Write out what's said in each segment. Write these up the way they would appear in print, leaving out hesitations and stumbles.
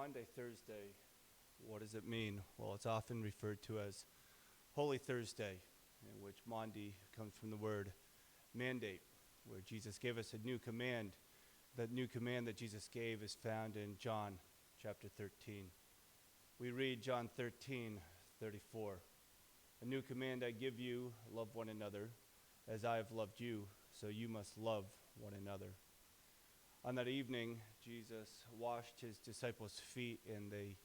Maundy Thursday, what does it mean? Well, it's often referred to as Holy Thursday, in which Maundy comes from the word mandate, where Jesus gave us a new command. That new command that Jesus gave is found in John chapter 13. We read John 13:34. A new command I give you, love one another. As I have loved you, so you must love one another. On that evening, Jesus washed his disciples' feet and they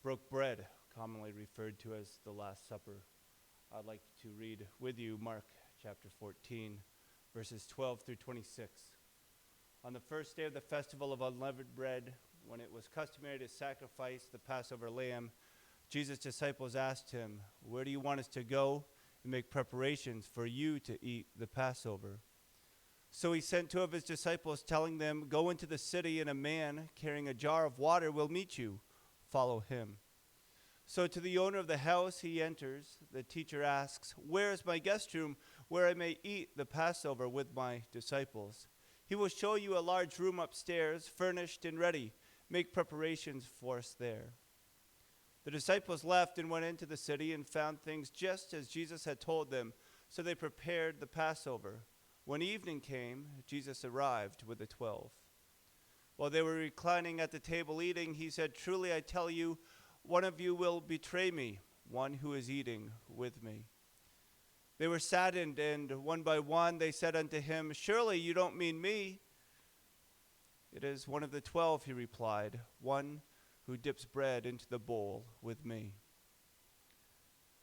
broke bread, commonly referred to as the Last Supper. I'd like to read with you Mark chapter 14, verses 12 through 26. On the first day of the festival of unleavened bread, when it was customary to sacrifice the Passover lamb, Jesus' disciples asked him, "Where do you want us to go and make preparations for you to eat the Passover?" So he sent two of his disciples, telling them, "Go into the city, and a man carrying a jar of water will meet you. Follow him." So to the owner of the house he enters. The teacher asks, "Where is my guest room where I may eat the Passover with my disciples?" "He will show you a large room upstairs, furnished and ready. Make preparations for us there." The disciples left and went into the city and found things just as Jesus had told them. So they prepared the Passover. When evening came, Jesus arrived with the 12. While they were reclining at the table eating, he said, "Truly I tell you, one of you will betray me, one who is eating with me." They were saddened, and one by one they said unto him, "Surely you don't mean me?" "It is one of the 12, he replied, "one who dips bread into the bowl with me.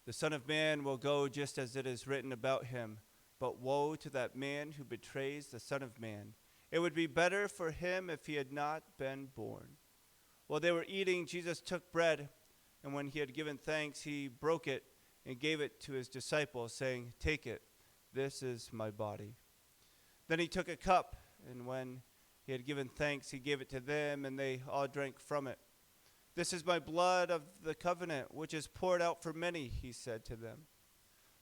The Son of Man will go just as it is written about him, but woe to that man who betrays the Son of Man. It would be better for him if he had not been born." While they were eating, Jesus took bread, and when he had given thanks, he broke it and gave it to his disciples, saying, "Take it, this is my body." Then he took a cup, and when he had given thanks, he gave it to them, and they all drank from it. "This is my blood of the covenant, which is poured out for many," he said to them.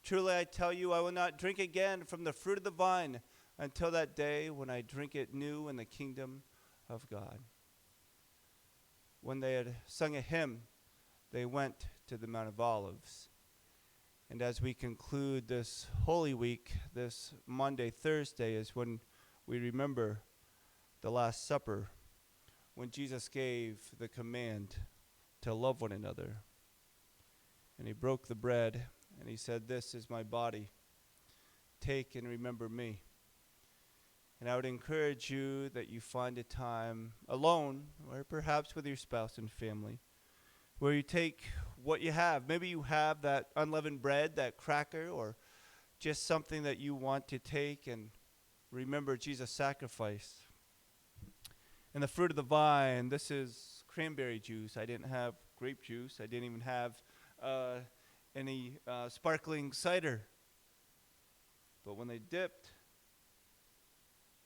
"Truly I tell you, I will not drink again from the fruit of the vine until that day when I drink it new in the kingdom of God." When they had sung a hymn, they went to the Mount of Olives. And as we conclude this Holy Week, this Maundy Thursday is when we remember the Last Supper, when Jesus gave the command to love one another. And he broke the bread, and he said, "This is my body. Take and remember me." And I would encourage you that you find a time alone, or perhaps with your spouse and family, where you take what you have. Maybe you have that unleavened bread, that cracker, or just something that you want to take and remember Jesus' sacrifice. And the fruit of the vine, this is cranberry juice. I didn't have grape juice. I didn't even have any sparkling cider. But when they dipped,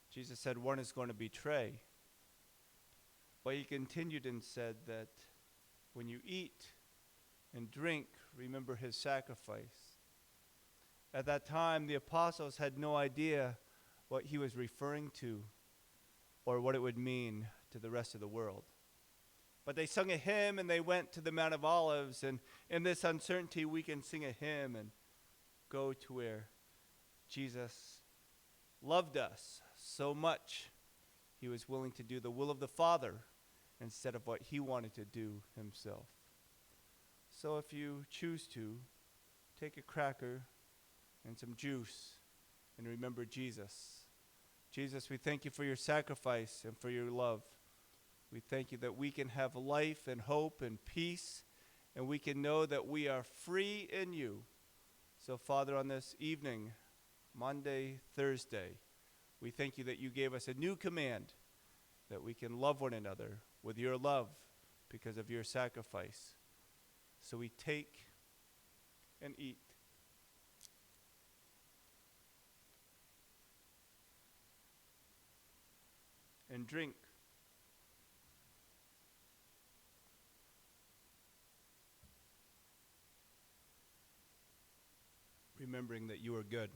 Jesus said, "One is going to betray." But he continued and said that when you eat and drink, remember his sacrifice. At that time, the apostles had no idea what he was referring to or what it would mean to the rest of the world. But they sung a hymn and they went to the Mount of Olives, and in this uncertainty we can sing a hymn and go to where Jesus loved us so much he was willing to do the will of the Father instead of what he wanted to do himself. So if you choose to, take a cracker and some juice and remember Jesus. Jesus, we thank you for your sacrifice and for your love. We thank you that we can have life and hope and peace, and we can know that we are free in you. So, Father, on this evening, Maundy Thursday, we thank you that you gave us a new command, that we can love one another with your love because of your sacrifice. So we take and eat. And drink. Remembering that you are good,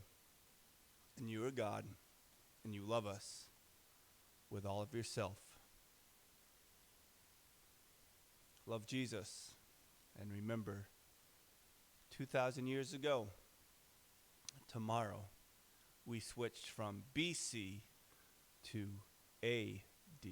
and you are God, and you love us with all of yourself. love Jesus, and remember, 2,000 years ago, tomorrow, we switched from BC to AD.